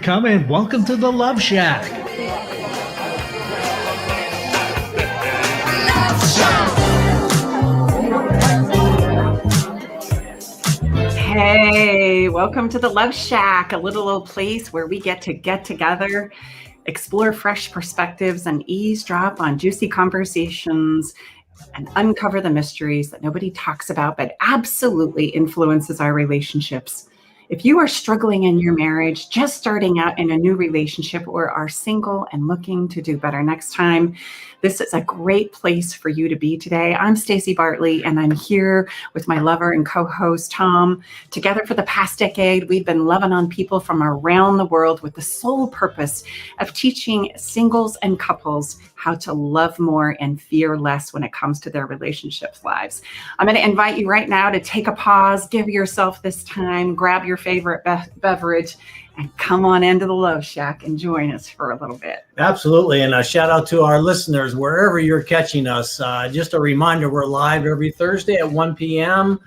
Come and welcome to the Love Shack. Hey, welcome to the Love Shack, a little old place where we get together, explore fresh perspectives, and eavesdrop on juicy conversations and uncover the mysteries that nobody talks about but absolutely influences our relationships. If you are struggling in your marriage, just starting out in a new relationship, or are single and looking to do better next time, this is a great place for you to be today. I'm Staci Bartley, and I'm here with my lover and co-host, Tom. Together for the past decade, we've been loving on people from around the world with the sole purpose of teaching singles and couples how to love more and fear less when it comes to their relationships lives. I'm going to invite you right now to take a pause, give yourself this time, grab your favorite beverage, and come on into the Love Shack and join us for a little bit. Absolutely. And a shout out to our listeners, wherever you're catching us. Just a reminder, we're live every Thursday at 1 p.m.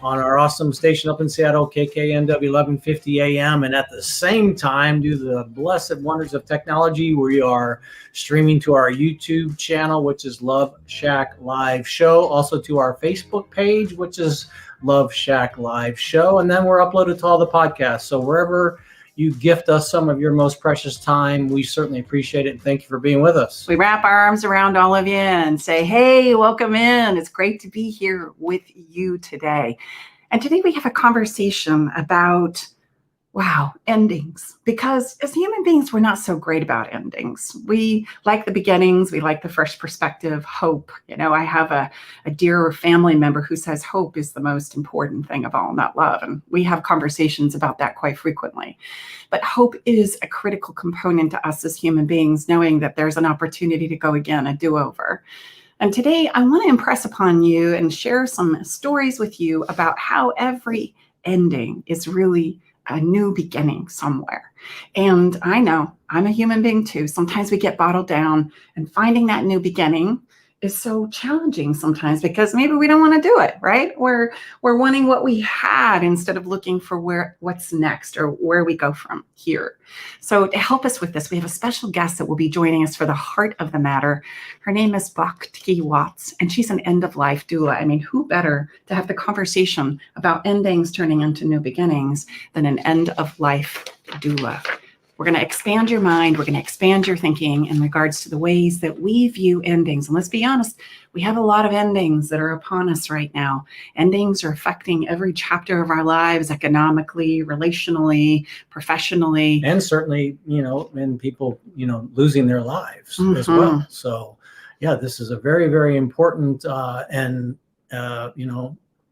on our awesome station up in Seattle, KKNW 1150 AM. And at the same time, due to the blessed wonders of technology, we are streaming to our YouTube channel, which is Love Shack Live Show. Also to our Facebook page, which is Love Shack Live Show. And then we're uploaded to all the podcasts. So wherever you gift us some of your most precious time, we certainly appreciate it. And thank you for being with us. We wrap our arms around all of you and say, hey, welcome in. It's great to be here with you today. And today we have a conversation about, endings. Because as human beings, we're not so great about endings. We like the beginnings. We like the fresh perspective, hope. I have a dear family member who says hope is the most important thing of all, not love. And we have conversations about that quite frequently. But hope is a critical component to us as human beings, knowing that there's an opportunity to go again, a do-over. And today I want to impress upon you and share some stories with you about how every ending is really a new beginning somewhere. And I know I'm a human being too. Sometimes we get bottled down, and finding that new beginning is so challenging sometimes because maybe we don't want to do it, right? We're wanting what we had instead of looking for what's next or where we go from here. So to help us with this, we have a special guest that will be joining us for the heart of the matter. Her name is Bhakti Watts, and she's an End of Life Doula. I mean, who better to have the conversation about endings turning into new beginnings than an End of Life Doula? We're going to expand your mind. We're going to expand your thinking in regards to the ways that we view endings. And let's be honest, we have a lot of endings that are upon us right now. Endings are affecting every chapter of our lives, economically, relationally, professionally. And certainly, in people, losing their lives as well. So, this is a very, very important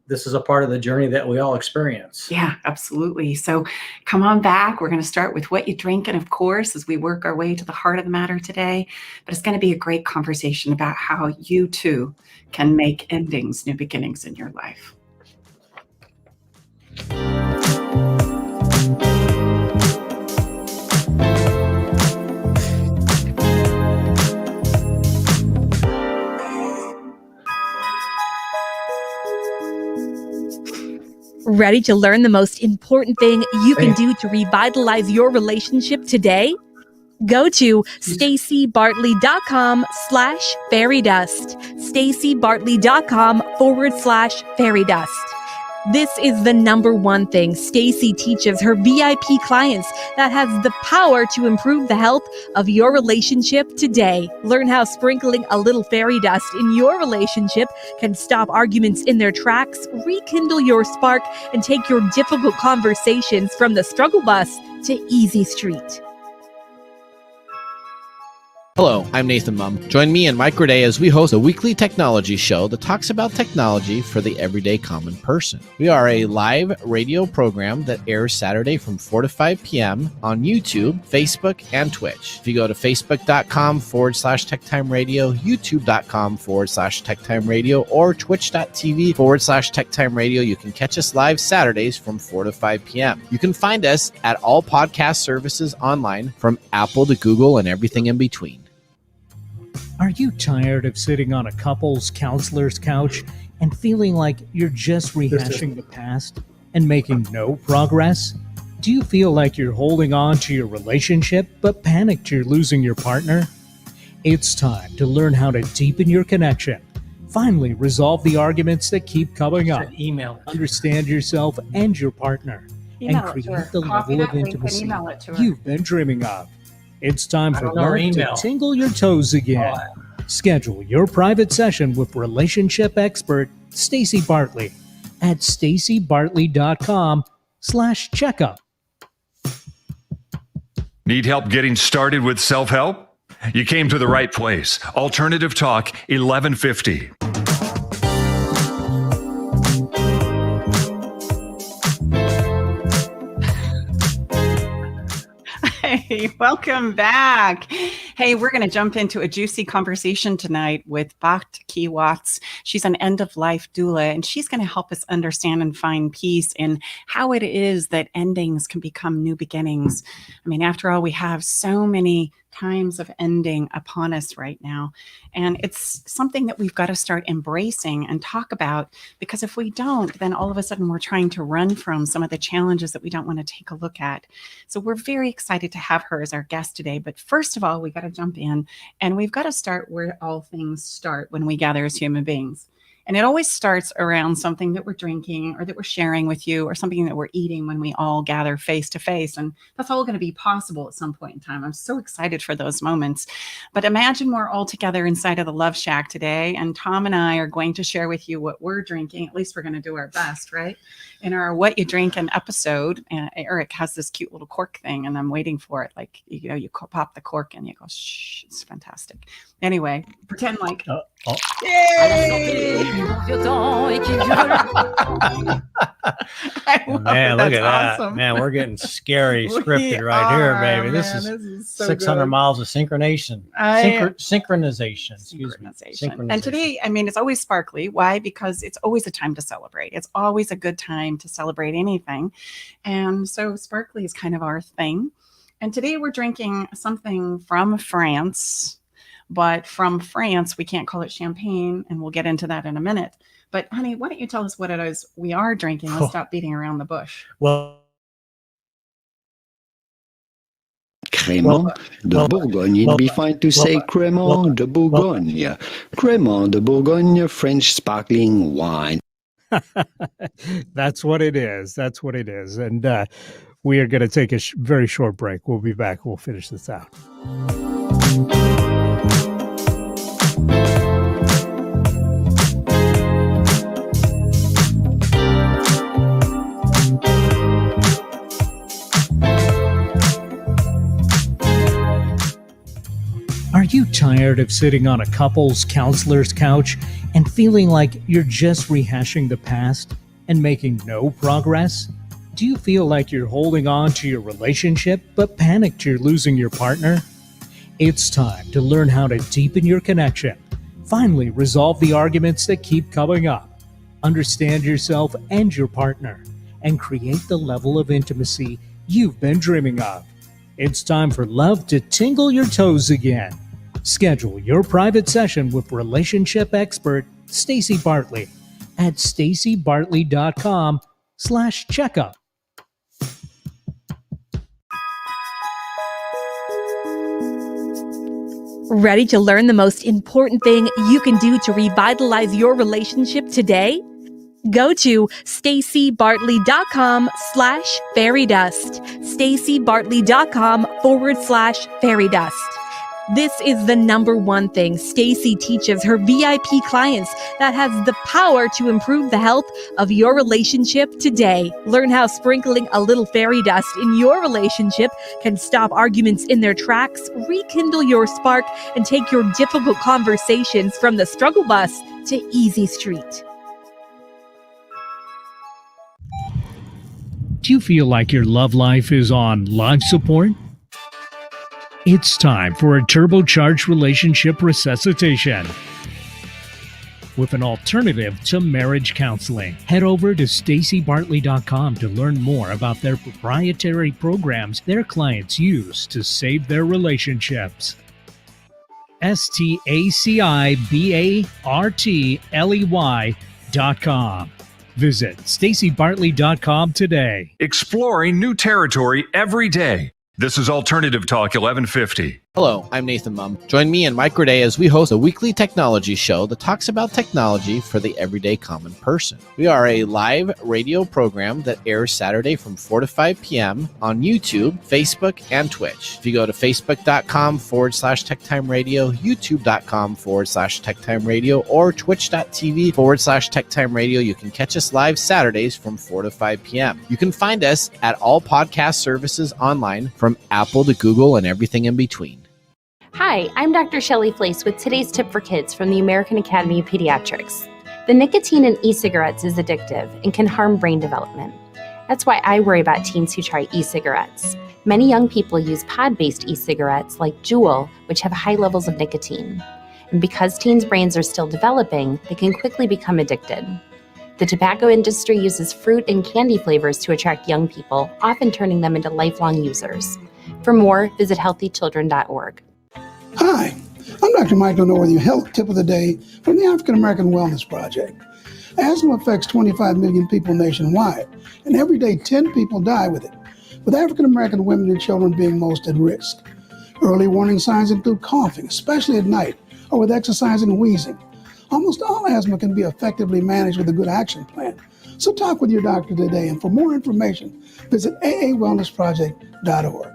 this is a part of the journey that we all experience. Yeah, absolutely. So come on back. We're going to start with what you drink. And of course, as we work our way to the heart of the matter today, but it's going to be a great conversation about how you too can make endings new beginnings in your life. Ready to learn the most important thing you can do to revitalize your relationship today? Go to stacibartley.com/fairydust. stacibartley.com/fairydust. This is the number one thing Staci teaches her VIP clients that has the power to improve the health of your relationship today. Learn how sprinkling a little fairy dust in your relationship can stop arguments in their tracks, rekindle your spark, and take your difficult conversations from the struggle bus to easy street. Hello, I'm Nathan Mum. Join me and Mike Raday as we host a weekly technology show that talks about technology for the everyday common person. We are a live radio program that airs Saturday from 4 to 5 p.m. on YouTube, Facebook, and Twitch. If you go to facebook.com/TechTimeRadio, youtube.com/TechTimeRadio, or twitch.tv/TechTimeRadio, you can catch us live Saturdays from 4 to 5 p.m. You can find us at all podcast services online, from Apple to Google and everything in between. Are you tired of sitting on a couples counselor's couch and feeling like you're just rehashing the past and making no progress? Do you feel like you're holding on to your relationship but panicked you're losing your partner? It's time to learn how to deepen your connection. Finally, resolve the arguments that keep coming up. Email. Understand yourself and your partner, and create the level of intimacy you've been dreaming of. It's time for love to tingle your toes again. Schedule your private session with relationship expert Staci Bartley at stacibartley.com/checkup. Need help getting started with self-help? You came to the right place. Alternative Talk 1150. Hey, welcome back. Hey, we're going to jump into a juicy conversation tonight with Bhakti Watts. She's an End of Life Doula, and she's going to help us understand and find peace in how it is that endings can become new beginnings. I mean, after all, we have so many times of ending upon us right now. And it's something that we've got to start embracing and talk about, because if we don't, then all of a sudden we're trying to run from some of the challenges that we don't want to take a look at. So we're very excited to have her as our guest today. But first of all, we got to jump in, and we've got to start where all things start when we gather as human beings. And it always starts around something that we're drinking or that we're sharing with you, or something that we're eating when we all gather face to face. And that's all going to be possible at some point in time. I'm so excited for those moments. But imagine we're all together inside of the Love Shack today, and Tom and I are going to share with you what we're drinking. At least we're going to do our best, right? In our What You Drinkin' episode, Eric has this cute little cork thing, and I'm waiting for it. Like, you know, you pop the cork and you go, shh, it's fantastic. Anyway, pretend like, yay! Man, look at that. Man, we're getting scary scripted right here, baby. This is so 600 good. Miles of synchronization. Synchronization. Excuse me. Synchronization. And today, I mean, it's always sparkly. Why? Because it's always a time to celebrate. It's always a good time to celebrate anything. And so sparkly is kind of our thing. And today we're drinking something from France. But from France, we can't call it champagne, and we'll get into that in a minute. But honey, why don't you tell us what it is we are drinking? Let's stop beating around the bush. Well, Crémant de Bourgogne. It'd be fine to say Crémant de Bourgogne. Crémant de Bourgogne, French sparkling wine. That's what it is. That's what it is. And we are going to take a very short break. We'll be back. We'll finish this out. Are you tired of sitting on a couples counselor's couch and feeling like you're just rehashing the past and making no progress? Do you feel like you're holding on to your relationship but panicked you're losing your partner? It's time to learn how to deepen your connection. Finally, resolve the arguments that keep coming up. Understand yourself and your partner, and create the level of intimacy you've been dreaming of. It's time for love to tingle your toes again. Schedule your private session with relationship expert Staci Bartley at stacibartley.com/checkup. Ready to learn the most important thing you can do to revitalize your relationship today? Go to stacibartley.com/fairydust. stacibartley.com/fairydust. This is the number one thing Staci teaches her VIP clients that has the power to improve the health of your relationship today. Learn how sprinkling a little fairy dust in your relationship can stop arguments in their tracks, rekindle your spark, and take your difficult conversations from the struggle bus to easy street. Do you feel like your love life is on life support? It's time for a turbocharged relationship resuscitation with an alternative to marriage counseling. Head over to stacibartley.com to learn more about their proprietary programs their clients use to save their relationships. stacibartley.com. Visit stacybartley.com today. Exploring new territory every day. This is Alternative Talk 1150. Hello, I'm Nathan Mum. Join me and Mike Day as we host a weekly technology show that talks about technology for the everyday common person. We are a live radio program that airs Saturday from 4 to 5 p.m. on YouTube, Facebook, and Twitch. If you go to facebook.com/Tech Time Radio, youtube.com/Tech Time Radio, or twitch.tv/Tech Time Radio, you can catch us live Saturdays from 4 to 5 p.m. You can find us at all podcast services online from Apple to Google and everything in between. Hi, I'm Dr. Shelley Flace with today's tip for kids from the American Academy of Pediatrics. The nicotine in e-cigarettes is addictive and can harm brain development. That's why I worry about teens who try e-cigarettes. Many young people use pod-based e-cigarettes like Juul, which have high levels of nicotine. And because teens' brains are still developing, they can quickly become addicted. The tobacco industry uses fruit and candy flavors to attract young people, often turning them into lifelong users. For more, visit healthychildren.org. Hi, I'm Dr. Michael Northey, Health Tip of the Day from the African American Wellness Project. Asthma affects 25 million people nationwide, and every day 10 people die with it, with African American women and children being most at risk. Early warning signs include coughing, especially at night, or with exercising and wheezing. Almost all asthma can be effectively managed with a good action plan. So talk with your doctor today, and for more information, visit aawellnessproject.org.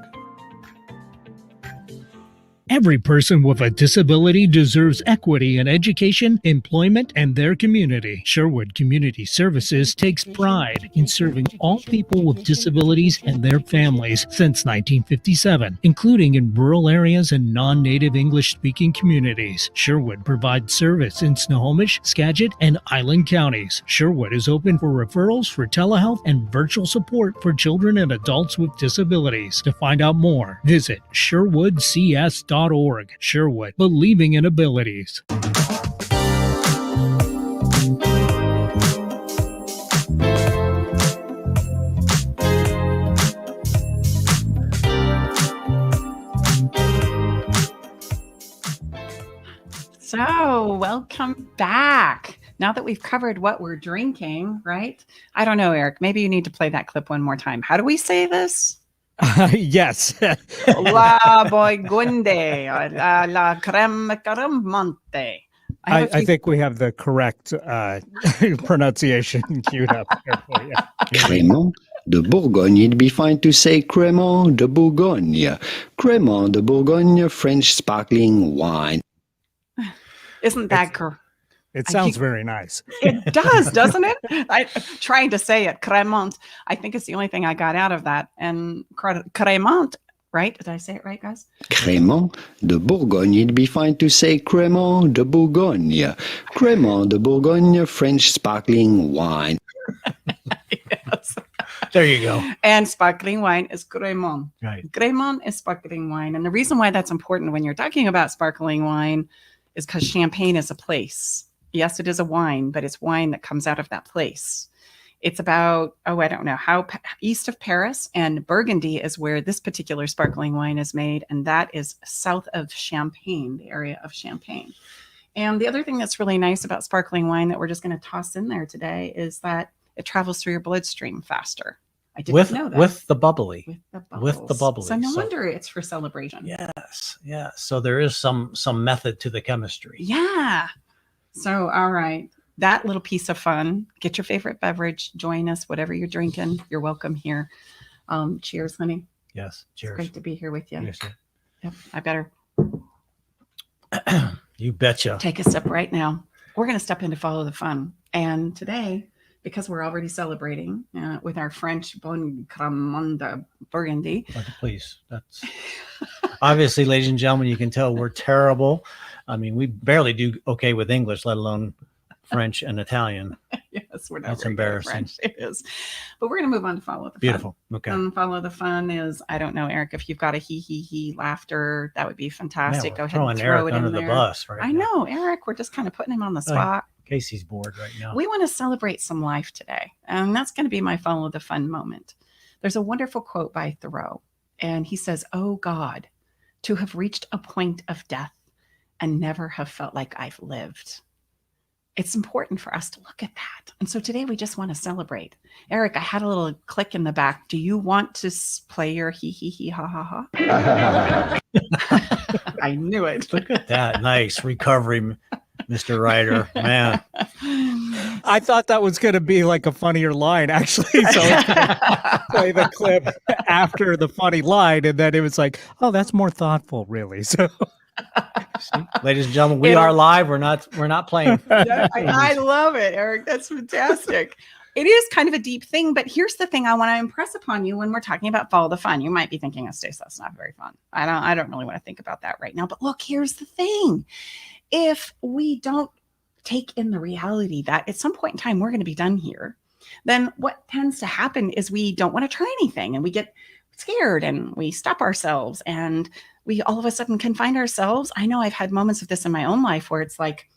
Every person with a disability deserves equity in education, employment, and their community. Sherwood Community Services takes pride in serving all people with disabilities and their families since 1957, including in rural areas and non-native English-speaking communities. Sherwood provides service in Snohomish, Skagit, and Island counties. Sherwood is open for referrals for telehealth and virtual support for children and adults with disabilities. To find out more, visit sherwoodcs.org. Sherwood, believing in abilities. So, welcome back. Now that we've covered what we're drinking, right? I don't know, Eric. Maybe you need to play that clip one more time. How do we say this? Yes. La Boygunde, la creme caramonte. I think we have the correct pronunciation queued up here for you. Crémant de Bourgogne. It'd be fine to say Crémant de Bourgogne. Crémant de Bourgogne, French sparkling wine. Isn't that correct? It sounds very nice. It does, doesn't it? I'm trying to say it, cremant. I think it's the only thing I got out of that. And cremant, right? Did I say it right, guys? Crémant de Bourgogne. It'd be fine to say Crémant de Bourgogne. Crémant de Bourgogne, French sparkling wine. Yes. There you go. And sparkling wine is cremant. Right. Cremant is sparkling wine. And the reason why that's important when you're talking about sparkling wine is because Champagne is a place. Yes, it is a wine, but it's wine that comes out of that place. It's about, I don't know, east of Paris, and Burgundy is where this particular sparkling wine is made, and that is south of Champagne, the area of Champagne. And the other thing that's really nice about sparkling wine that we're just going to toss in there today is that it travels through your bloodstream faster. I didn't know that. With the bubbly. With the bubbly. So no So- wonder it's for celebration. Yes. Yeah. So there is some method to the chemistry. Yeah. So, all right. That little piece of fun. Get your favorite beverage. Join us. Whatever you're drinking, you're welcome here. Cheers, honey. Yes. It's Cheers. great to be here with you. Yes, sir. Yep. I better You betcha. take a sip right now. We're going to step into Follow the Fun. And today, because we're already celebrating with our French Bon Cremant Burgundy. Please. That's obviously, ladies and gentlemen, you can tell we're terrible. I mean, we barely do okay with English, let alone French and Italian. Yes, we're not. That's very good at embarrassing. French. It is. But we're going to move on to Follow the Fun. Beautiful. Okay. Follow the Fun is, I don't know, Eric, if you've got a he laughter, that would be fantastic. Man, Go we're ahead and throwing throw Eric it under in the there. bus right I now. know, Eric, we're just kind of putting him on the Oh, spot. Casey's bored right now. We want to celebrate some life today. And that's going to be my Follow the Fun moment. There's a wonderful quote by Thoreau. And he says, "Oh God, to have reached a point of death and never have felt like I've lived." it's important for us to look at that. And so today we just want to celebrate. Eric, I had a little click in the back. Do you want to play your hee hee hee ha ha ha? I knew it. Look at that. Nice recovery, Mr. Ryder. Man. I thought that was going to be like a funnier line, actually. So I was gonna play the clip after the funny line. And then it was like, oh, that's more thoughtful, really. So, See, ladies and gentlemen, we are live. We're not playing. I love it, Eric. That's fantastic. It is kind of a deep thing, but here's the thing I want to impress upon you when we're talking about follow the fun. You might be thinking, oh, Stace, that's not very fun. I don't really want to think about that right now. But look, here's the thing. If we don't take in the reality that at some point in time, we're going to be done here, then what tends to happen is we don't want to try anything and we get scared and we stop ourselves and we all of a sudden can find ourselves. I know I've had moments of this in my own life where it's like,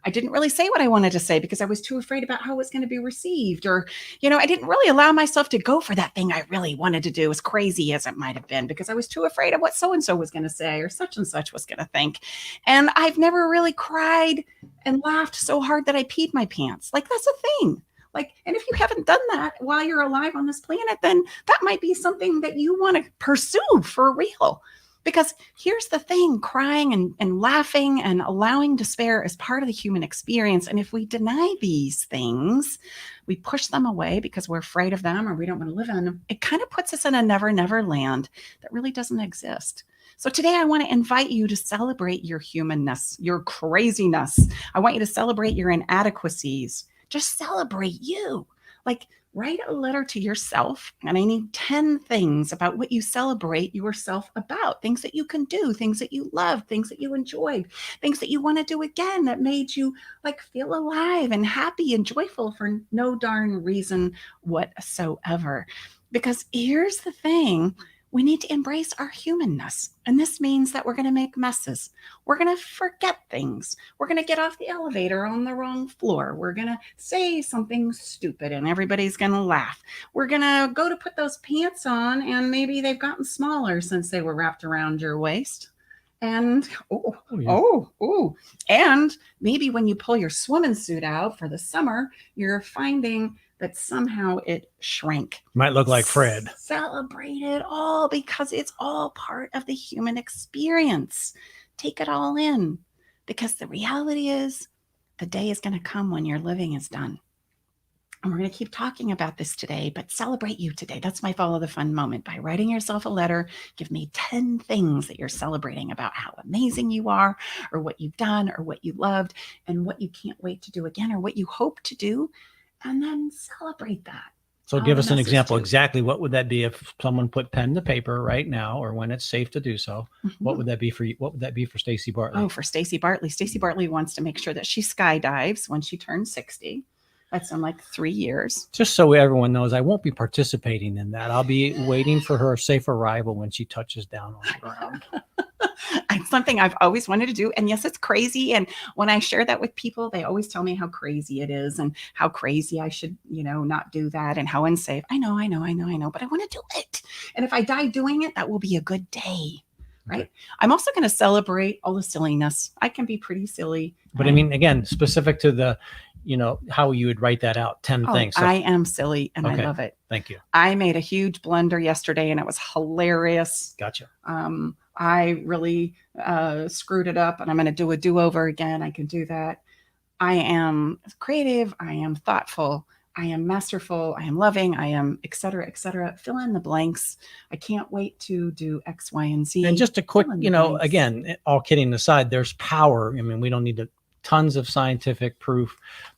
I didn't really say what I wanted to say because I was too afraid about how it was going to be received. Or, I didn't really allow myself to go for that thing I really wanted to do, as crazy as it might have been, because I was too afraid of what so-and-so was going to say or such and such was going to think. And I've never really cried and laughed so hard that I peed my pants. Like, that's a thing. Like, and if you haven't done that while you're alive on this planet, then that might be something that you want to pursue for real. Because here's the thing, crying and laughing and allowing despair is part of the human experience. And if we deny these things, we push them away because we're afraid of them or we don't want to live in them, it kind of puts us in a never, never land that really doesn't exist. So today I want to invite you to celebrate your humanness, your craziness. I want you to celebrate your inadequacies. Just celebrate you. Like, write a letter to yourself, and I need 10 things about what you celebrate yourself about, things that you can do, things that you love, things that you enjoyed, things that you want to do again that made you like feel alive and happy and joyful for no darn reason whatsoever. Because here's the thing. We need to embrace our humanness. And this means that we're going to make messes. We're going to forget things. We're going to get off the elevator on the wrong floor. We're going to say something stupid and everybody's going to laugh. We're going to go to put those pants on and maybe they've gotten smaller since they were wrapped around your waist. And, and maybe when you pull your swimming suit out for the summer, you're finding that somehow it shrank. Might look like Fred. Celebrate it all because it's all part of the human experience. Take it all in because the reality is the day is going to come when your living is done. And we're going to keep talking about this today, but celebrate you today. That's my follow the fun moment. By writing yourself a letter, give me 10 things that you're celebrating about how amazing you are or what you've done or what you loved and what you can't wait to do again or what you hope to do. And then celebrate that. So give us an example. Exactly what would that be if someone put pen to paper right now or when it's safe to do so? Mm-hmm. What would that be for you? What would that be for Staci Bartley? Oh, for Staci Bartley. Staci Bartley wants to make sure that she skydives when she turns 60. That's in like 3 years. Just so everyone knows, I won't be participating in that. I'll be waiting for her safe arrival when she touches down on the ground. It's something I've always wanted to do. And yes, it's crazy. And when I share that with people, they always tell me how crazy it is and how crazy I should, not do that and how unsafe. I know, but I want to do it. And if I die doing it, that will be a good day. Right. Okay. I'm also going to celebrate all the silliness. I can be pretty silly. But I mean, again, specific to the, how you would write that out, 10 things. So, I am silly and I love it. Thank you. I made a huge blunder yesterday and it was hilarious. Gotcha. I really screwed it up and I'm going to do a do-over again. I can do that. I am creative. I am thoughtful. I am masterful. I am loving. I am et cetera, et cetera. Fill in the blanks. I can't wait to do X, Y, and Z. And just a quick, again, all kidding aside, there's power. I mean, we don't need tons of scientific proof.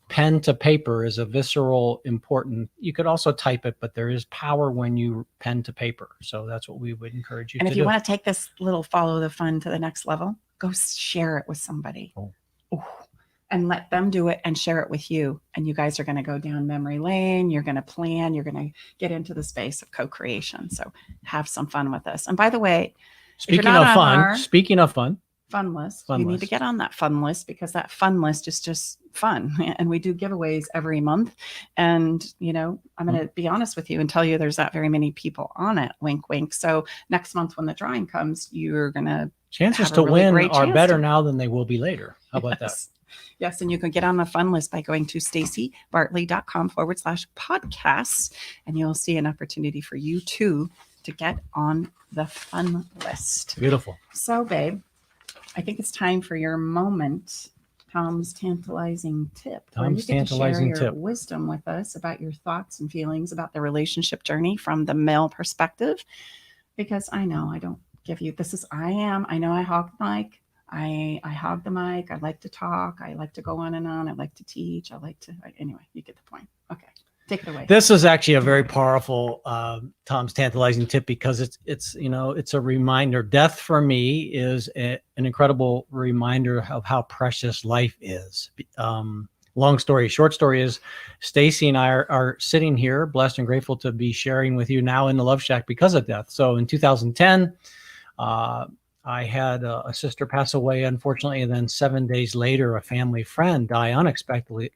Pen to paper is a visceral, important. You could also type it, but there is power when you pen to paper. So that's what we would encourage you to do. And if you want to take this little follow the fun to the next level, go share it with somebody. And let them do it and share it with you. And you guys are going to go down memory lane. You're going to plan. You're going to get into the space of co-creation. So have some fun with us. And by the way, speaking of fun, fun list. You need to get on that fun list because that fun list is just fun. And we do giveaways every month. And, I'm going to be honest with you and tell you there's not very many people on it. Wink, wink. So next month when the drawing comes, you're going to chances to win are better now than they will be later. How about that? Yes, and you can get on the fun list by going to stacibartley.com/podcasts, and you'll see an opportunity for you too to get on the fun list. Beautiful. So, babe, I think it's time for your moment, Tom's tantalizing tip. Where you get to share your wisdom with us about your thoughts and feelings about the relationship journey from the male perspective. Because I know I don't give you, I know I hog the mic. I hog the mic. I like to talk. I like to go on and on. I like to teach. Anyway, you get the point. Okay. Take it away. This is actually a very powerful Tom's tantalizing tip, because it's a reminder. Death for me is an incredible reminder of how precious life is. Long story, short story is Staci and I are sitting here, blessed and grateful to be sharing with you now in the Love Shack because of death. So in 2010, I had a sister pass away, unfortunately, and then 7 days later, a family friend die unexpectedly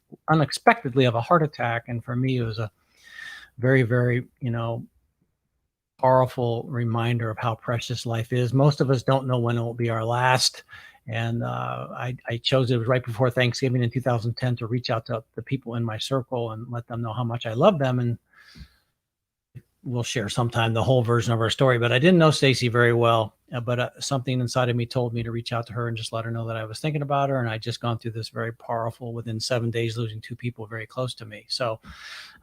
of a heart attack. And for me, it was a very, very, powerful reminder of how precious life is. Most of us don't know when it will be our last. And I chose, it was right before Thanksgiving in 2010, to reach out to the people in my circle and let them know how much I love them. And we'll share sometime the whole version of our story. But I didn't know Staci very well, but something inside of me told me to reach out to her and just let her know that I was thinking about her. And I just gone through this very powerful, within 7 days, losing two people very close to me. So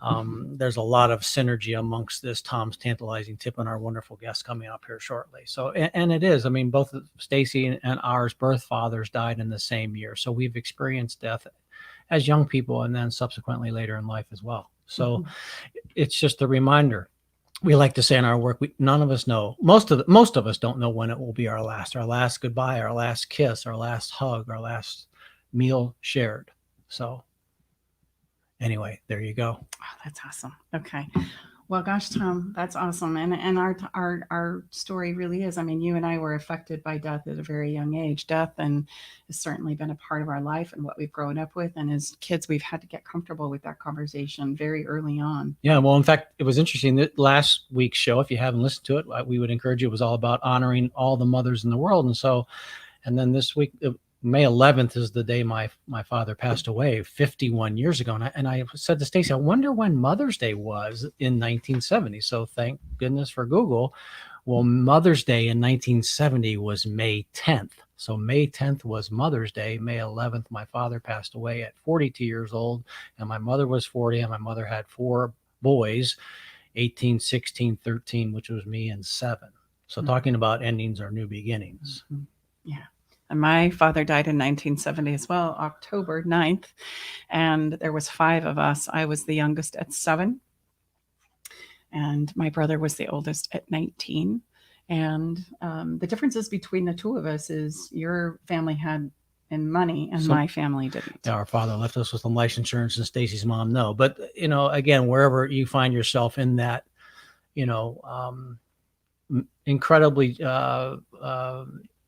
there's a lot of synergy amongst this Tom's tantalizing tip and our wonderful guest coming up here shortly. So, and it is, both Staci and ours birth fathers died in the same year. So we've experienced death as young people and then subsequently later in life as well. So it's just a reminder. We like to say in our work, none of us know. Most of us don't know when it will be our last goodbye, our last kiss, our last hug, our last meal shared. So anyway, there you go. Oh, that's awesome. Okay. Well, gosh, Tom, that's awesome. And our story really is, you and I were affected by death at a very young age. Death and has certainly been a part of our life and what we've grown up with. And as kids, we've had to get comfortable with that conversation very early on. Yeah. Well, in fact, it was interesting that last week's show, if you haven't listened to it, we would encourage you. It was all about honoring all the mothers in the world. And then this week, May 11th is the day my father passed away 51 years ago. And I said to Staci, I wonder when Mother's Day was in 1970. So thank goodness for Google. Well, Mother's Day in 1970 was May 10th. So May 10th was Mother's Day. May 11th, my father passed away at 42 years old. And my mother was 40. And my mother had four boys, 18, 16, 13, which was me, and 7. So talking about endings or new beginnings. Mm-hmm. Yeah. And my father died in 1970 as well, October 9th. And there was 5 of us. I was the youngest at 7. And my brother was the oldest at 19. And the differences between the two of us is your family had in money and my family didn't. Yeah, our father left us with some life insurance and Staci's mom, no. But, again, wherever you find yourself in that, incredibly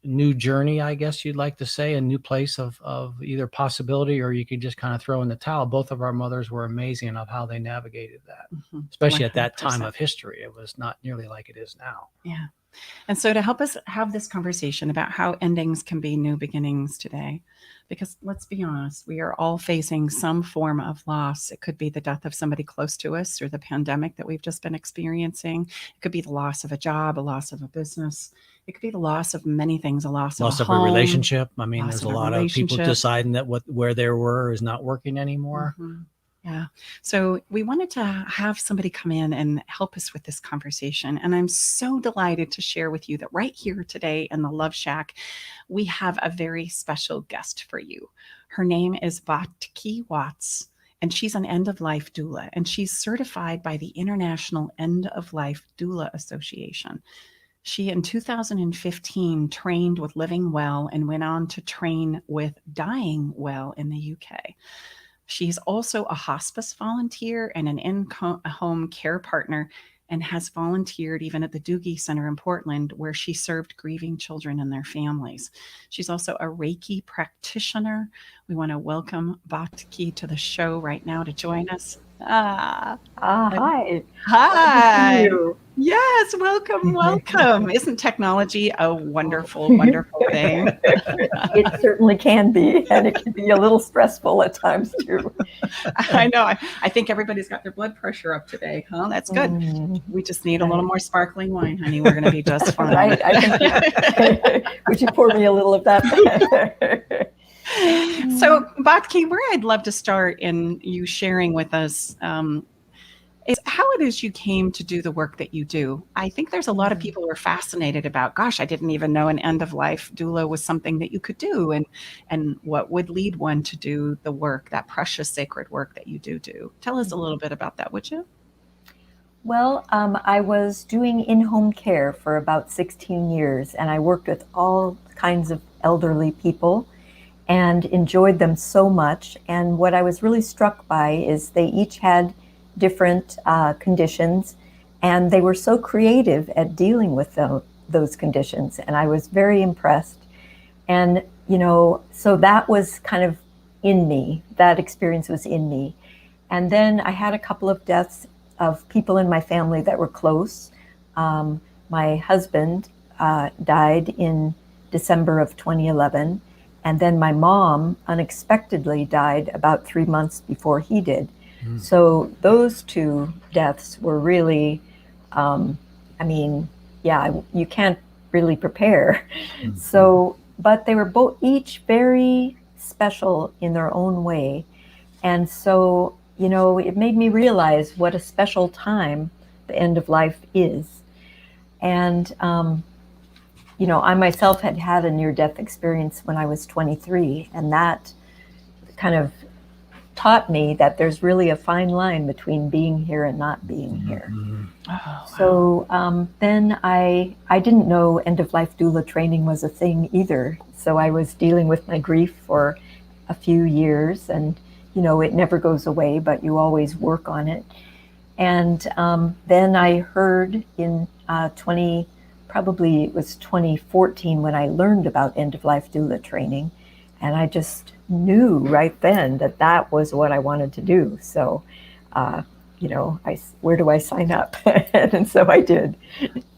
new journey, I guess you'd like to say, a new place of either possibility, or you could just kind of throw in the towel. Both of our mothers were amazing of how they navigated that, especially 100%. At that time of history. It was not nearly like it is now. Yeah. And so to help us have this conversation about how endings can be new beginnings today, because let's be honest, we are all facing some form of loss. It could be the death of somebody close to us, or the pandemic that we've just been experiencing. It could be the loss of a job, a loss of a business. It could be the loss of many things, a loss of a home, relationship. There's a lot of people deciding that where they were is not working anymore. Mm-hmm. Yeah. So we wanted to have somebody come in and help us with this conversation. And I'm so delighted to share with you that right here today in the Love Shack, we have a very special guest for you. Her name is Bhakti Watts, and she's an End of Life Doula, and she's certified by the International End of Life Doula Association. She, in 2015, trained with Living Well and went on to train with Dying Well in the UK. She's also a hospice volunteer and an in-home care partner, and has volunteered even at the Dougy Center in Portland, where she served grieving children and their families. She's also a Reiki practitioner. We want to welcome Bhakti to the show right now to join us. Hi. Hi. Yes, welcome. Isn't technology a wonderful, wonderful thing? It certainly can be, and it can be a little stressful at times too. I know. I think everybody's got their blood pressure up today, huh? That's good. We just need a little more sparkling wine, honey. We're going to be just fine. Right. I think, would you pour me a little of that? So, Bhakti, where I'd love to start in you sharing with us is how it is you came to do the work that you do. I think there's a lot of people who are fascinated about, gosh, I didn't even know an end of life doula was something that you could do, and what would lead one to do the work, that precious sacred work that you do. Tell us a little bit about that, would you? Well, I was doing in-home care for about 16 years, and I worked with all kinds of elderly people and enjoyed them so much. And what I was really struck by is they each had different conditions, and they were so creative at dealing with those conditions, and I was very impressed. And so that was kind of in me. That experience was in me. And then I had a couple of deaths of people in my family that were close. My husband died in December of 2011, and then my mom unexpectedly died about 3 months before he did. So those two deaths were really, you can't really prepare. So, but they were each very special in their own way. And so, it made me realize what a special time the end of life is. And, I myself had a near-death experience when I was 23, and that kind of taught me that there's really a fine line between being here and not being here. Wow. So then I didn't know End of Life Doula training was a thing either. So I was dealing with my grief for a few years, and it never goes away, but you always work on it. And then I heard in probably it was 2014 when I learned about End of Life Doula training, and I just knew right then that was what I wanted to do. So, where do I sign up? And so I did.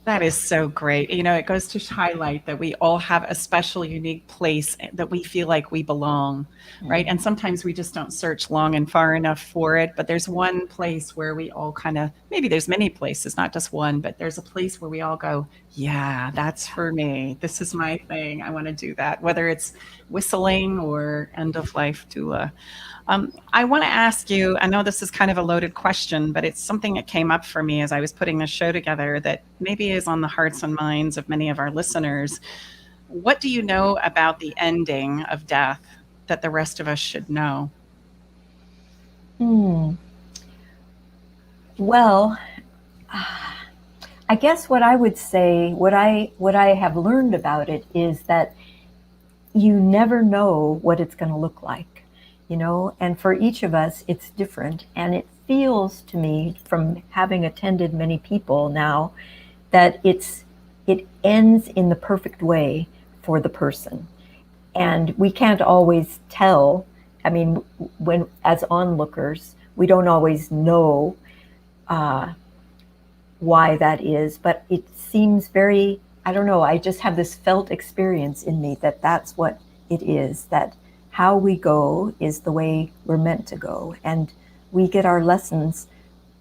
That is so great. It goes to highlight that we all have a special, unique place that we feel like we belong, right? And sometimes we just don't search long and far enough for it, but there's one place where we all maybe there's many places, not just one, but there's a place where we all go, yeah, that's for me. This is my thing. I want to do that, whether it's whistling or End of Life Doula. I want to ask you, I know this is kind of a loaded question, but it's something that came up for me as I was putting this show together that maybe is on the hearts and minds of many of our listeners. What do you know about the ending of death that the rest of us should know? Well, I guess what I would say, what I have learned about it is that you never know what it's going to look like. And for each of us, it's different. And it feels to me, from having attended many people now, that it ends in the perfect way for the person. And we can't always tell. I mean, when as onlookers, we don't always know why that is, but it seems very, I don't know, I just have this felt experience in me that that's what it is, that how we go is the way we're meant to go. And we get our lessons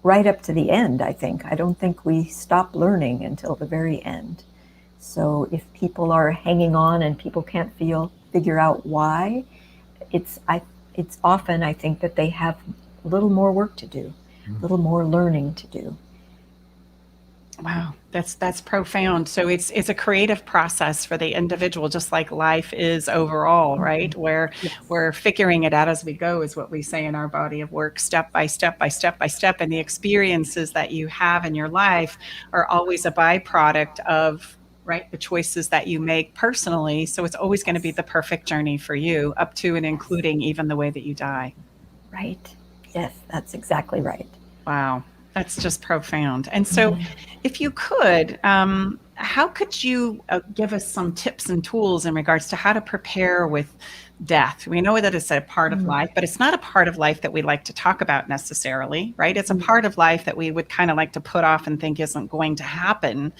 right up to the end, I think. I don't think we stop learning until the very end. So if people are hanging on and people can't figure out why, it's often, I think, that they have a little more work to do, a little more learning to do. Wow, that's profound. So it's a creative process for the individual, just like life is overall, right? Where we're figuring it out as we go, is what we say in our body of work, step by step by step by step. And the experiences that you have in your life are always a byproduct of, right, the choices that you make personally. So it's always going to be the perfect journey for you, up to and including even the way that you die. Right. Yes, that's exactly right. Wow. That's just profound. And so if you could, how could you give us some tips and tools in regards to how to prepare with death? We know that it's a part of life, but it's not a part of life that we like to talk about necessarily, right? It's a part of life that we would kind of like to put off and think isn't going to happen.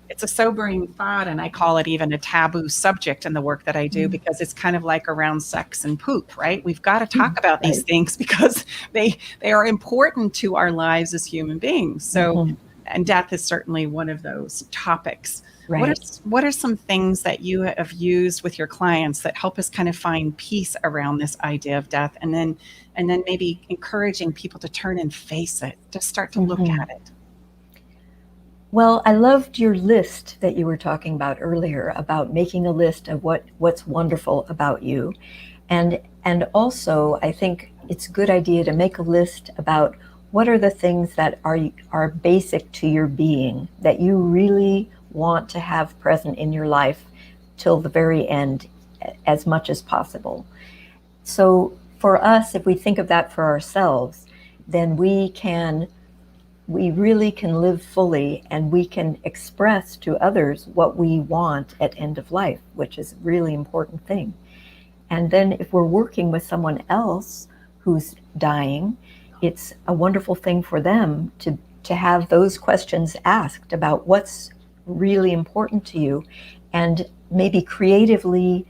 It's a sobering thought, and I call it even a taboo subject in the work that I do, because it's kind of like around sex and poop, right? We've got to talk about these things because they are important to our lives as human beings. So, and death is certainly one of those topics. Right. What are some things that you have used with your clients that help us kind of find peace around this idea of death, and then maybe encouraging people to turn and face it, to start to look at it? Well, I loved your list that you were talking about earlier, about making a list of what's wonderful about you. And also, I think it's a good idea to make a list about what are the things that are basic to your being, that you really want to have present in your life till the very end, as much as possible. So for us, if we think of that for ourselves, then we really can live fully, and we can express to others what we want at end of life, which is a really important thing. And then if we're working with someone else who's dying, it's a wonderful thing for them to have those questions asked about what's really important to you, and maybe creatively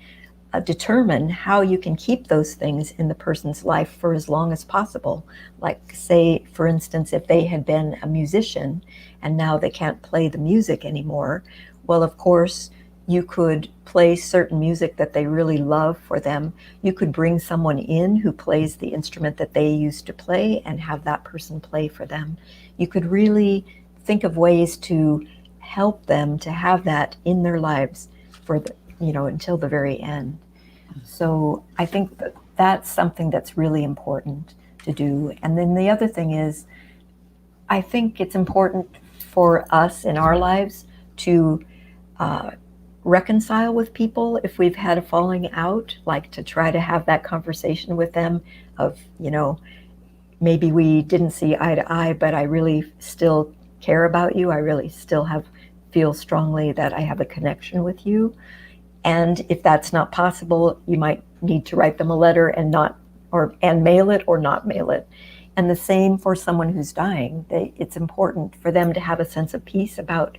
determine how you can keep those things in the person's life for as long as possible. Like, say, for instance, if they had been a musician and now they can't play the music anymore, well, of course, you could play certain music that they really love for them. You could bring someone in who plays the instrument that they used to play and have that person play for them. You could really think of ways to help them to have that in their lives for until the very end. So I think that's something that's really important to do. And then the other thing is, I think it's important for us in our lives to reconcile with people if we've had a falling out, like to try to have that conversation with them of, maybe we didn't see eye to eye, but I really still care about you. I really still feel strongly that I have a connection with you. And if that's not possible, you might need to write them a letter and mail it or not mail it. And the same for someone who's dying. It's important for them to have a sense of peace about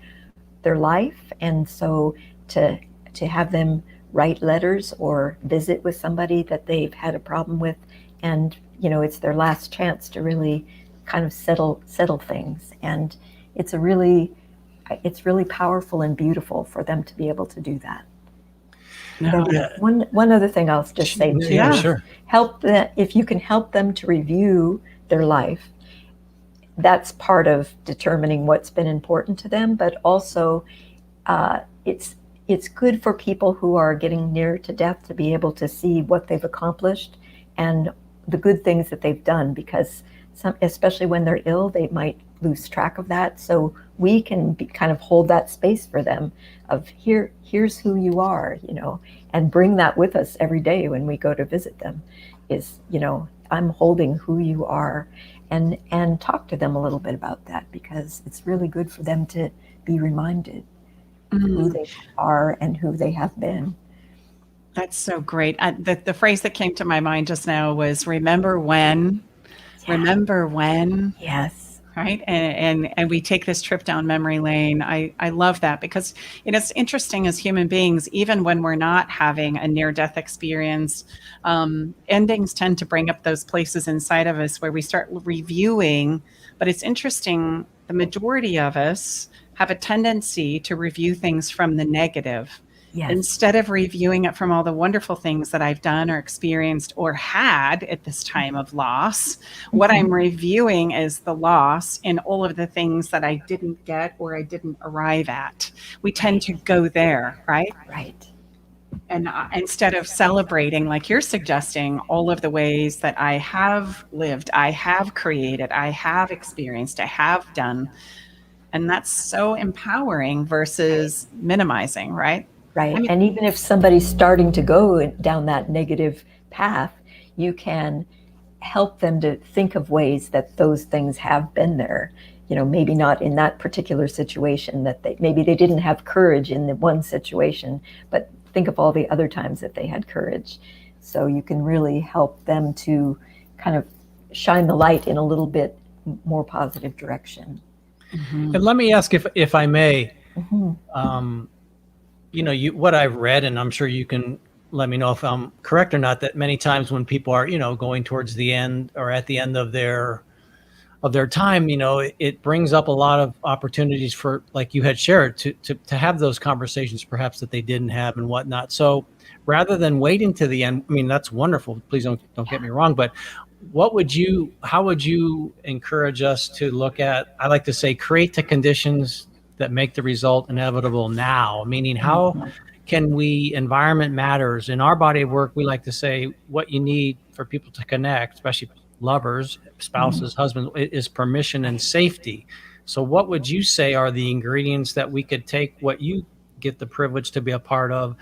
their life. And so to have them write letters or visit with somebody that they've had a problem with, and it's their last chance to really kind of settle things. And it's really powerful and beautiful for them to be able to do that. One other thing I'll just say too. Yeah, sure. If you can help them to review their life, that's part of determining what's been important to them. But also, it's good for people who are getting near to death to be able to see what they've accomplished and the good things that they've done, because especially when they're ill, they might lose track of that. So we can kind of hold that space for them of here's who you are, and bring that with us every day when we go to visit them is, I'm holding who you are, and talk to them a little bit about that, because it's really good for them to be reminded who they are and who they have been. That's so great. The phrase that came to my mind just now was remember when. Yeah. Remember when. Yes. Right. And we take this trip down memory lane. I love that, because it's interesting as human beings, even when we're not having a near-death experience, endings tend to bring up those places inside of us where we start reviewing. But it's interesting, the majority of us have a tendency to review things from the negative. Yes. Instead of reviewing it from all the wonderful things that I've done or experienced or had at this time of loss, what I'm reviewing is the loss in all of the things that I didn't get or I didn't arrive at. We tend to go there, right? Right. And instead of celebrating, like you're suggesting, all of the ways that I have lived, I have created, I have experienced, I have done. And that's so empowering versus minimizing, right? Right. I mean, and even if somebody's starting to go down that negative path, you can help them to think of ways that those things have been there. maybe not in that particular situation, that maybe they didn't have courage in the one situation, but think of all the other times that they had courage. So you can really help them to kind of shine the light in a little bit more positive direction. And let me ask, if I may, what I've read, and I'm sure you can let me know if I'm correct or not, that many times when people are, going towards the end or at the end of their time, it brings up a lot of opportunities for, like you had shared, to have those conversations perhaps that they didn't have and whatnot. So rather than waiting to the end, I mean, that's wonderful. Please don't get me wrong, but how would you encourage us to look at, I like to say, create the conditions that make the result inevitable now? Meaning, how can we, environment matters. In our body of work, we like to say what you need for people to connect, especially lovers, spouses, husbands, is permission and safety. So what would you say are the ingredients that we could take, what you get the privilege to be a part of?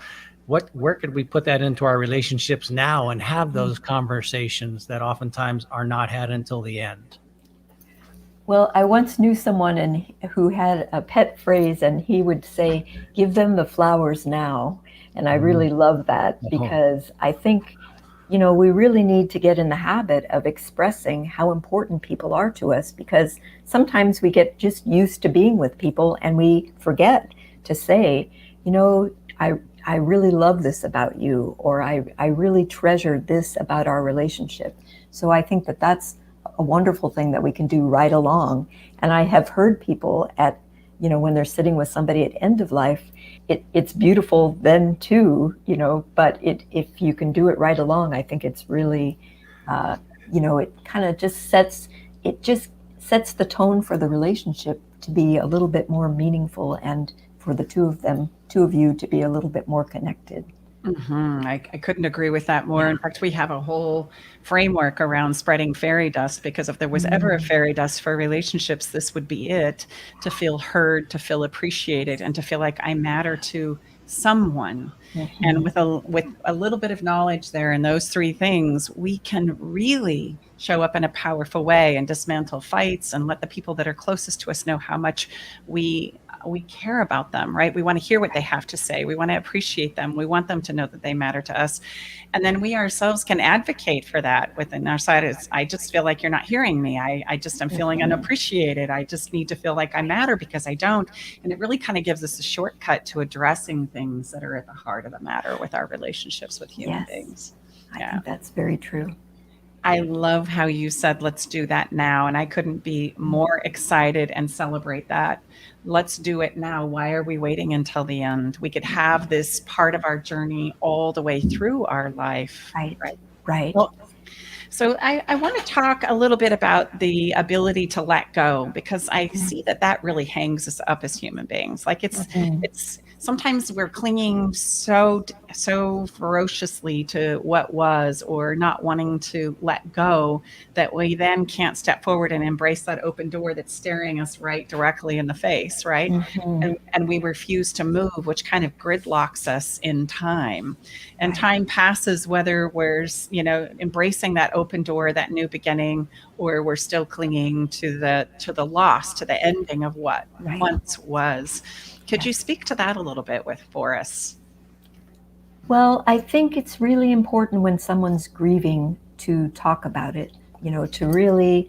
Where could we put that into our relationships now and have those conversations that oftentimes are not had until the end? Well, I once knew someone who had a pet phrase, and he would say, "Give them the flowers now." And I really love that, because I think, we really need to get in the habit of expressing how important people are to us, because sometimes we get just used to being with people and we forget to say, I really love this about you, or I really treasure this about our relationship. So I think that that's a wonderful thing that we can do right along. And I have heard people when they're sitting with somebody at end of life, it's beautiful then too, but if you can do it right along, I think it's really, it kind of just sets the tone for the relationship to be a little bit more meaningful, and for the two of you to be a little bit more connected. I couldn't agree with that more. In fact, we have a whole framework around spreading fairy dust, because if there was ever a fairy dust for relationships, this would be it. To feel heard, to feel appreciated, and to feel like I matter to someone. And with a little bit of knowledge there in those three things, we can really show up in a powerful way and dismantle fights and let the people that are closest to us know how much we care about them, right? We want to hear what they have to say. We want to appreciate them. We want them to know that they matter to us. And then we ourselves can advocate for that within our side. I just feel like you're not hearing me. I just am feeling unappreciated. I just need to feel like I matter because I don't. And it really kind of gives us a shortcut to addressing things that are at the heart of the matter with our relationships with human beings. I think that's very true. I love how you said, let's do that now. And I couldn't be more excited and celebrate that. Let's do it now. Why are we waiting until the end? We could have this part of our journey all the way through our life. Right. Well, so I want to talk a little bit about the ability to let go, because I see that really hangs us up as human beings. Like it's sometimes we're clinging so ferociously to what was, or not wanting to let go, that we then can't step forward and embrace that open door that's staring us right directly in the face, right? And we refuse to move, which kind of gridlocks us in time. And time passes, whether we're embracing that open door, that new beginning, or we're still clinging to the loss, to the ending of what once was. Could you speak to that a little bit for us? Well, I think it's really important when someone's grieving to talk about it, to really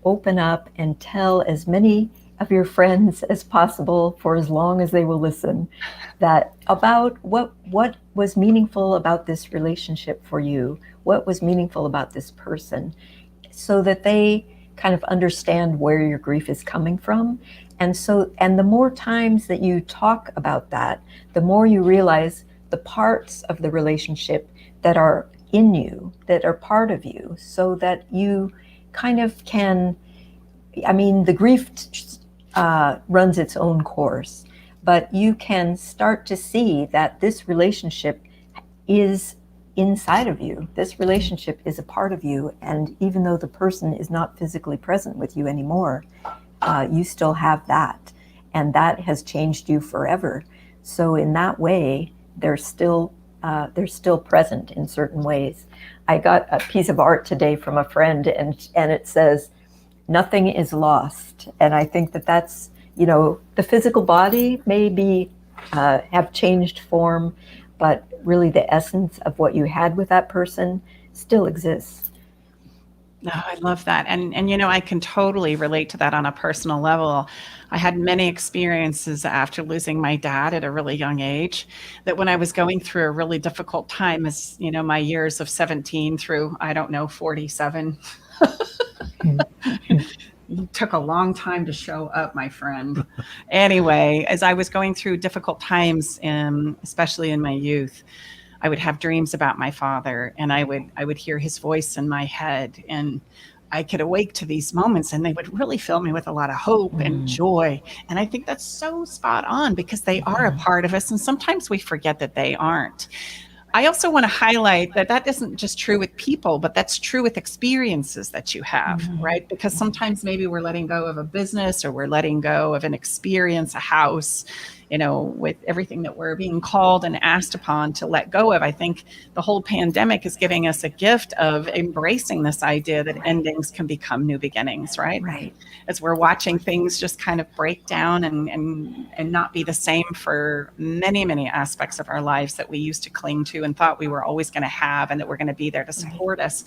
open up and tell as many of your friends as possible, for as long as they will listen, that about what was meaningful about this relationship for you, what was meaningful about this person, so that they kind of understand where your grief is coming from. And the more times that you talk about that, the more you realize the parts of the relationship that are in you, that are part of you, so that you kind of can, the grief runs its own course, but you can start to see that this relationship is inside of you. This relationship is a part of you. And even though the person is not physically present with you anymore, you still have that, and that has changed you forever. So in that way, they're still present in certain ways. I got a piece of art today from a friend, and it says, nothing is lost. And I think that that's, the physical body may be, have changed form, but really the essence of what you had with that person still exists. No, I love that. And I can totally relate to that on a personal level. I had many experiences after losing my dad at a really young age, that when I was going through a really difficult time, as my years of 17 through, 47. It took a long time to show up, my friend. Anyway, as I was going through difficult times, especially in my youth, I would have dreams about my father, and I would hear his voice in my head, and I could awake to these moments, and they would really fill me with a lot of hope and joy. And I think that's so spot on, because they are a part of us, and sometimes we forget that they aren't. I also want to highlight that isn't just true with people, but that's true with experiences that you have, right? Because sometimes maybe we're letting go of a business, or we're letting go of an experience, a house, with everything that we're being called and asked upon to let go of. I think the whole pandemic is giving us a gift of embracing this idea that endings can become new beginnings, right? Right. As we're watching things just kind of break down and not be the same for many, many aspects of our lives that we used to cling to and thought we were always going to have, and that we're going to be there to support us.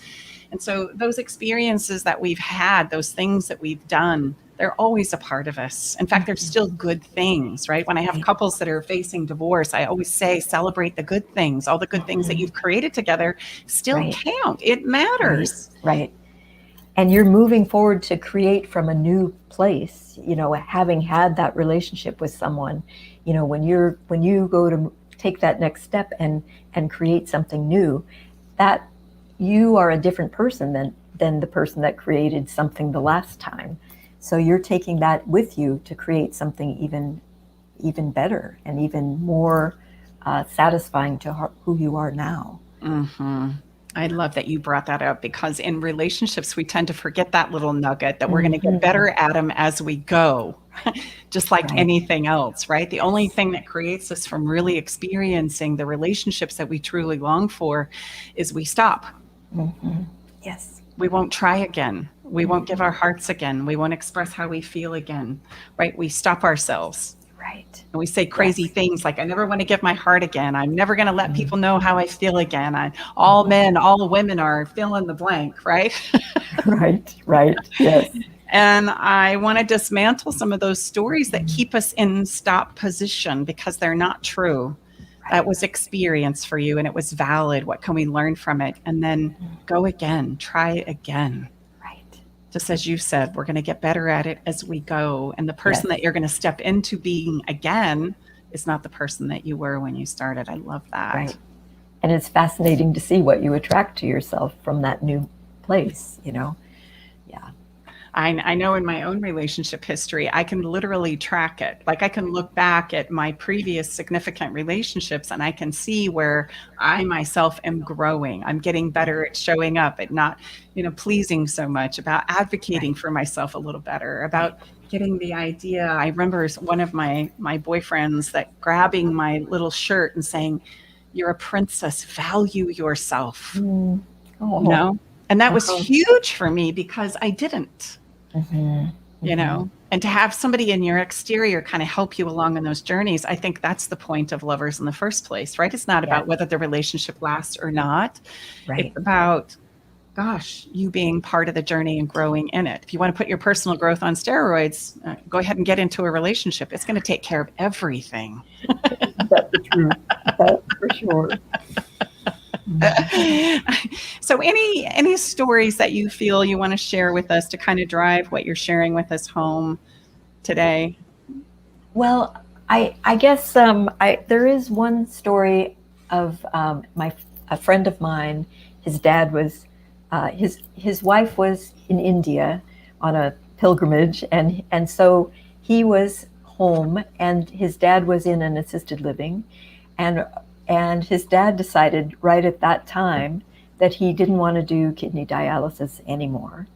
And so those experiences that we've had, those things that we've done, they're always a part of us. In fact, they're still good things, right? When I have couples that are facing divorce, I always say, celebrate the good things. All the good things that you've created together still count. It matters. Right. And you're moving forward to create from a new place, having had that relationship with someone, when you go to take that next step and create something new, that you are a different person than the person that created something the last time. So you're taking that with you to create something even better and even more satisfying to who you are now. I love that you brought that up, because in relationships, we tend to forget that little nugget, that we're going to get better at them as we go, just like anything else, right? The only thing that creates us from really experiencing the relationships that we truly long for is we stop. Yes. We won't try again. We won't give our hearts again. We won't express how we feel again, right? We stop ourselves. Right. And we say crazy things like, I never want to give my heart again. I'm never going to let people know how I feel again. All men, all women are fill in the blank, right? Right. Yes. And I want to dismantle some of those stories that keep us in stop position, because they're not true. That was experience for you, and it was valid. What can we learn from it? And then go again, try again. Right. Just as you said, we're going to get better at it as we go. And the person that you're going to step into being again is not the person that you were when you started. I love that. Right. And it's fascinating to see what you attract to yourself from that new place, Yeah. I know in my own relationship history, I can literally track it. Like, I can look back at my previous significant relationships, and I can see where I myself am growing. I'm getting better at showing up, at not, pleasing so much, about advocating for myself a little better, about getting the idea. I remember one of my boyfriends that grabbing my little shirt and saying, "You're a princess, value yourself." And that was huge for me, because I didn't. And to have somebody in your exterior kind of help you along in those journeys, I think that's the point of lovers in the first place, right? It's not about whether the relationship lasts or not. Right. It's about, you being part of the journey and growing in it. If you want to put your personal growth on steroids, go ahead and get into a relationship. It's going to take care of everything. That's true. That's for sure. So any stories that you feel you want to share with us to kind of drive what you're sharing with us home today? Well, I guess there is one story of a friend of mine. His dad was his wife was in India on a pilgrimage, and so he was home, and his dad was in an assisted living, and his dad decided right at that time that he didn't want to do kidney dialysis anymore.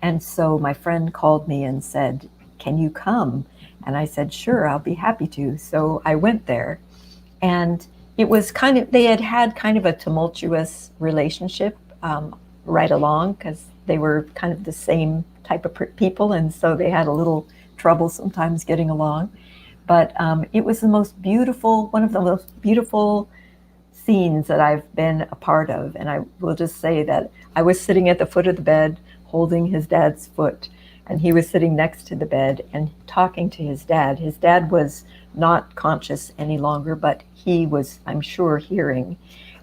And so my friend called me and said, "Can you come?" And I said, "Sure, I'll be happy to." So I went there, and it was they had kind of a tumultuous relationship right along, because they were kind of the same type of people, and so they had a little trouble sometimes getting along. But it was one of the most beautiful scenes that I've been a part of. And I will just say that I was sitting at the foot of the bed holding his dad's foot, and he was sitting next to the bed and talking to his dad. His dad was not conscious any longer, but he was, I'm sure, hearing.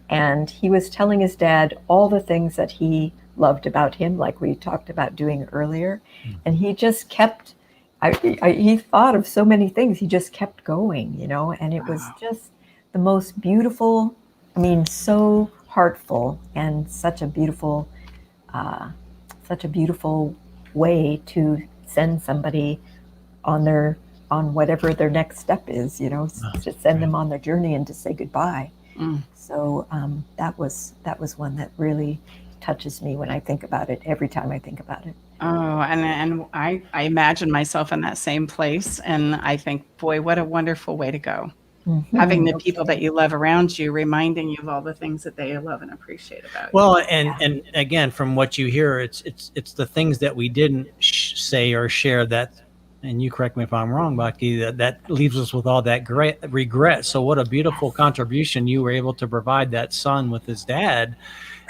And he was telling his dad all the things that he loved about him, like we talked about doing earlier. And he just kept, he thought of so many things. He just kept going, and it was just the most beautiful, so heartful, and such a beautiful way to send somebody on whatever their next step is, to send them on their journey and to say goodbye. So that was one that really touches me when I think about it, every time I think about it. Oh, and I imagine myself in that same place, and I think, boy, what a wonderful way to go. Having the people that you love around you, reminding you of all the things that they love and appreciate about you. Well, and again, from what you hear, it's the things that we didn't say or share that, and you correct me if I'm wrong, Bhakti, that leaves us with all that great regret. So what a beautiful contribution you were able to provide that son with his dad,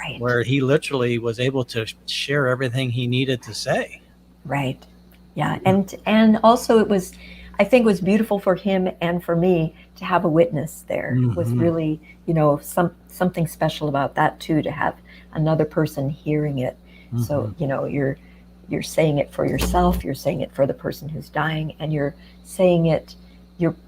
right, where he literally was able to share everything he needed to say. Right. Yeah. And also I think it was beautiful for him and for me to have a witness there. It was really, something special about that too, to have another person hearing it. So, you're saying it for yourself, you're saying it for the person who's dying, and you're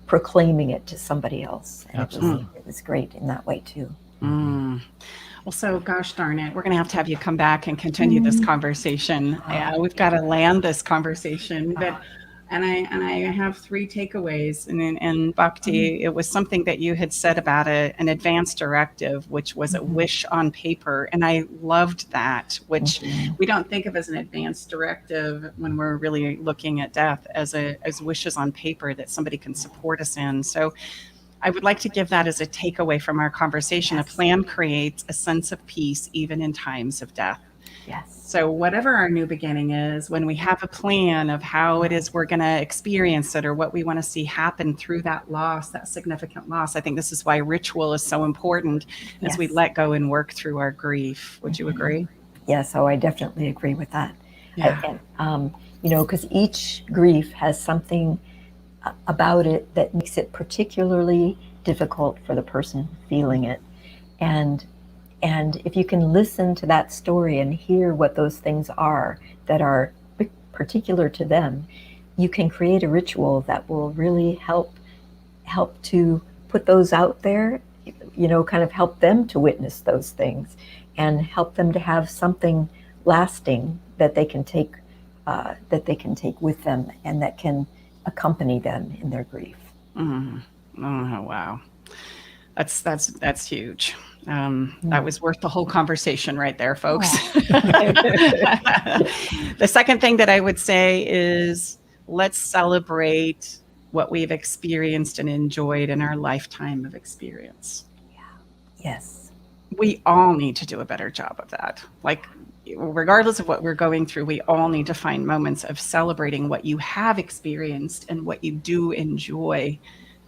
proclaiming it to somebody else. And it was great in that way too. Well, so gosh darn it, we're going to have you come back and continue this conversation. We've got to land this conversation, but and I have 3 takeaways. And Bhakti, it was something that you had said about an advance directive, which was a wish on paper, and I loved that, which we don't think of as an advance directive when we're really looking at death, as wishes on paper that somebody can support us in. So I would like to give that as a takeaway from our conversation. A plan creates a sense of peace even in times of death. Yes. So whatever our new beginning is, when we have a plan of how it is we're going to experience it, or what we want to see happen through that loss, that significant loss, I think this is why ritual is so important as we let go and work through our grief. Would you agree? Yes. Oh, I definitely agree with that. Yeah. Because each grief has something about it that makes it particularly difficult for the person feeling it. And if you can listen to that story and hear what those things are that are particular to them, you can create a ritual that will really help to put those out there, kind of help them to witness those things and help them to have something lasting that they can take with them and that can accompany them in their grief. Oh, wow. That's huge. That was worth the whole conversation right there, folks. The second thing that I would say is, let's celebrate what we've experienced and enjoyed in our lifetime of experience. Yeah. Yes. We all need to do a better job of that. Like, regardless of what we're going through, we all need to find moments of celebrating what you have experienced and what you do enjoy,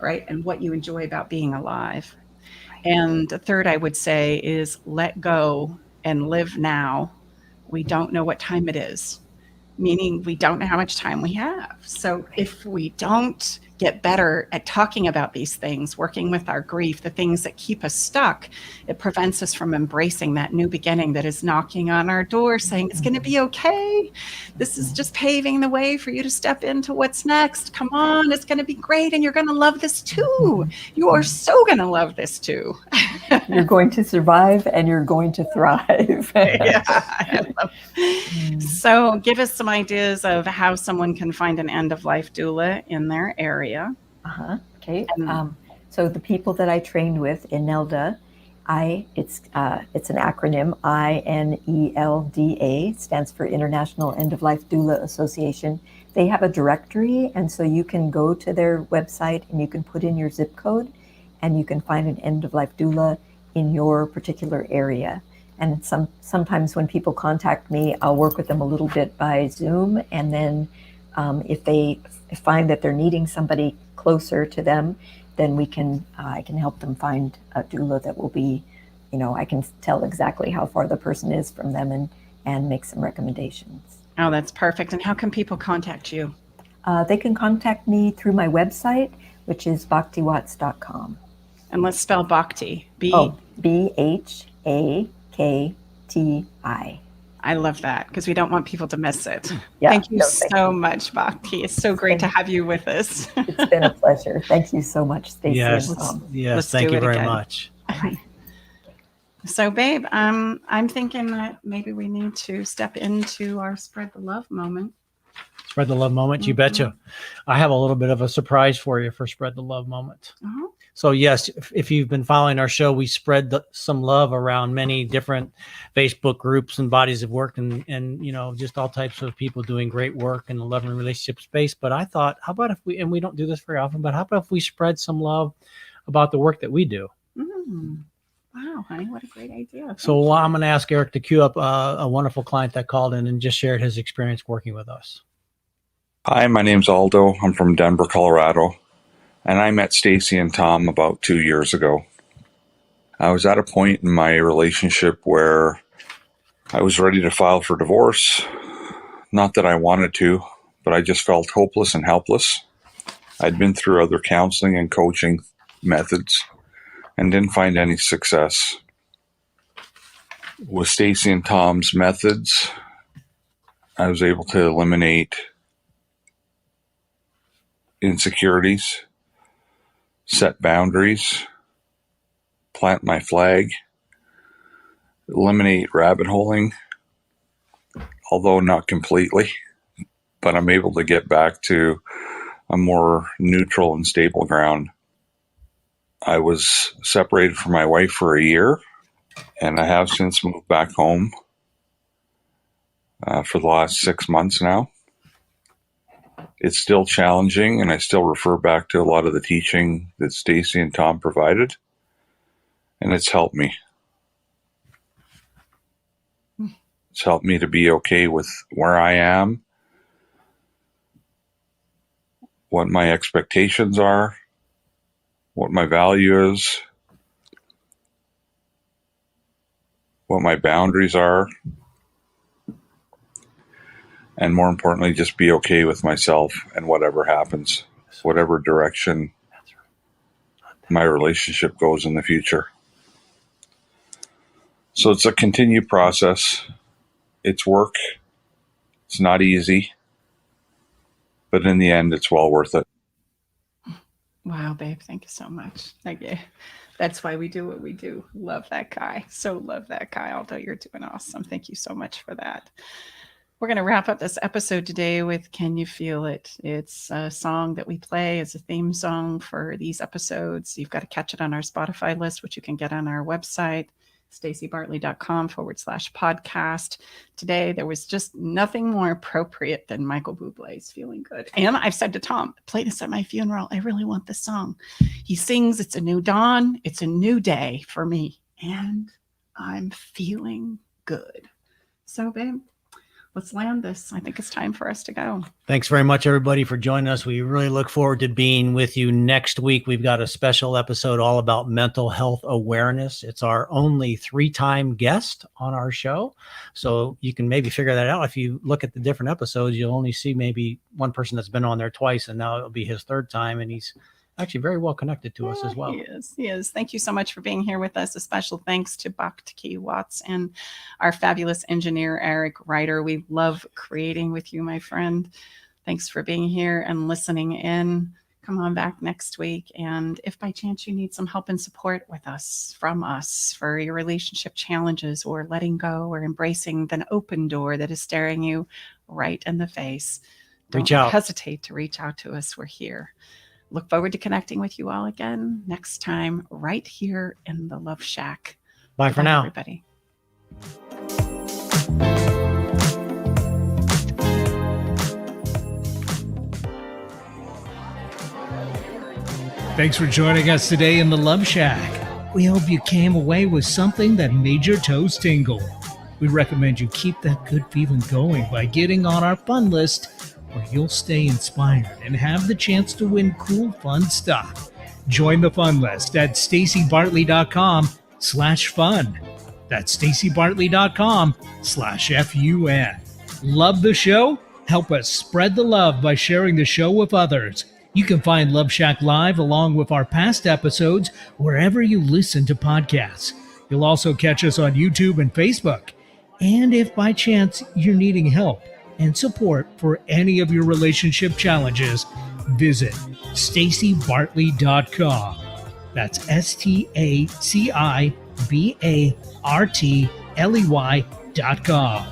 right? And what you enjoy about being alive. And the third I would say is, let go and live now. We don't know what time it is, meaning we don't know how much time we have. So if we don't get better at talking about these things, working with our grief, the things that keep us stuck, it prevents us from embracing that new beginning that is knocking on our door saying, it's going to be okay. This is just paving the way for you to step into what's next. Come on, it's going to be great. And you're going to love this too. You are so going to love this too. You're going to survive and you're going to thrive. So give us some ideas of how someone can find an end-of-life doula in their area. Okay. So the people that I trained with in NELDA, it's an acronym, INELDA, stands for International End of Life Doula Association. They have a directory, and so you can go to their website and you can put in your zip code, and you can find an end of life doula in your particular area. And sometimes when people contact me, I'll work with them a little bit by Zoom. And then if they find that they're needing somebody closer to them, then I can help them find a doula that will be, I can tell exactly how far the person is from them and make some recommendations. Oh, that's perfect. And how can people contact you? They can contact me through my website, which is bhaktiwatts.com. And let's spell Bhakti. BHAKTI. I love that because we don't want people to miss it. Yeah, thank you so much, Bhakti. It's so great to have you with us. It's been a pleasure. Thank you so much, Staci. Yes, Let's thank do you it very again. much. So, babe, I'm thinking that maybe we need to step into our spread the love moment. Spread the love moment, you betcha. I have a little bit of a surprise for you for spread the love moment. Uh-huh. So yes, if you've been following our show, we spread some love around many different Facebook groups and bodies of work and just all types of people doing great work in the love and relationship space. But I thought, how about if and we don't do this very often, but how about if we spread some love about the work that we do? Wow, honey, what a great idea. So I'm going to ask Eric to queue up a wonderful client that called in and just shared his experience working with us. Hi, my name's Aldo. I'm from Denver, Colorado, and I met Staci and Tom about 2 years ago. I was at a point in my relationship where I was ready to file for divorce. Not that I wanted to, but I just felt hopeless and helpless. I'd been through other counseling and coaching methods and didn't find any success. With Staci and Tom's methods, I was able to eliminate insecurities, set boundaries, plant my flag, eliminate rabbit holing, although not completely, but I'm able to get back to a more neutral and stable ground. I was separated from my wife for a year, and I have since moved back home for the last 6 months now. It's still challenging, and I still refer back to a lot of the teaching that Staci and Tom provided, and it's helped me. It's helped me to be okay with where I am, what my expectations are, what my value is, what my boundaries are, and more importantly, just be okay with myself and whatever happens, whatever direction my relationship goes in the future. So it's a continued process. It's work. It's not easy, but in the end, it's well worth it. Wow, babe, thank you so much. Thank you. That's why we do what we do. Love that guy. So love that guy. Although you're doing awesome. Thank you so much for that. We're going to wrap up this episode today with Can You Feel It? It's a song that we play as a theme song for these episodes. You've got to catch it on our Spotify list, which you can get on our website, stacibartley.com/podcast. Today, there was just nothing more appropriate than Michael Bublé's Feeling Good. And I've said to Tom, play this at my funeral. I really want this song. He sings, it's a new dawn. It's a new day for me. And I'm feeling good. So, babe, let's land this. I think it's time for us to go. Thanks very much, everybody, for joining us. We really look forward to being with you next week. We've got a special episode all about mental health awareness. It's our only 3-time guest on our show. So you can maybe figure that out. If you look at the different episodes, you'll only see maybe one person that's been on there twice, and now it'll be his 3rd time. And he's actually very well connected to us as well. He is. Thank you so much for being here with us. A special thanks to Bhakti Watts and our fabulous engineer, Eric Ryder. We love creating with you, my friend. Thanks for being here and listening in. Come on back next week. And if by chance you need some help and support from us for your relationship challenges or letting go or embracing an open door that is staring you right in the face, don't hesitate to reach out to us. We're here. Look forward to connecting with you all again next time right here in the Love Shack. Bye for now, everybody. Thanks for joining us today in the Love Shack. We hope you came away with something that made your toes tingle. We recommend you keep that good feeling going by getting on our fun list, where you'll stay inspired and have the chance to win cool, fun stuff. Join the fun list at stacibartley.com/fun. That's stacibartley.com/FUN. Love the show? Help us spread the love by sharing the show with others. You can find Love Shack Live along with our past episodes wherever you listen to podcasts. You'll also catch us on YouTube and Facebook. And if by chance you're needing help and support for any of your relationship challenges, visit stacibartley.com. That's stacibartley.com.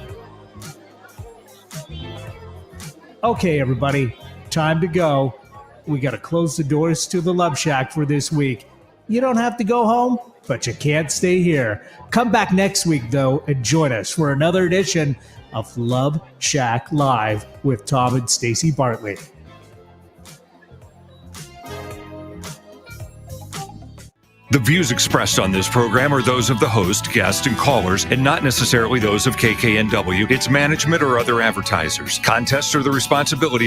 Okay, everybody, time to go. We got to close the doors to the Love Shack for this week. You don't have to go home, but you can't stay here. Come back next week, though, and join us for another edition of Love Shack Live with Tom and Staci Bartley. The views expressed on this program are those of the host, guests, and callers, and not necessarily those of KKNW, its management, or other advertisers. Contests are the responsibility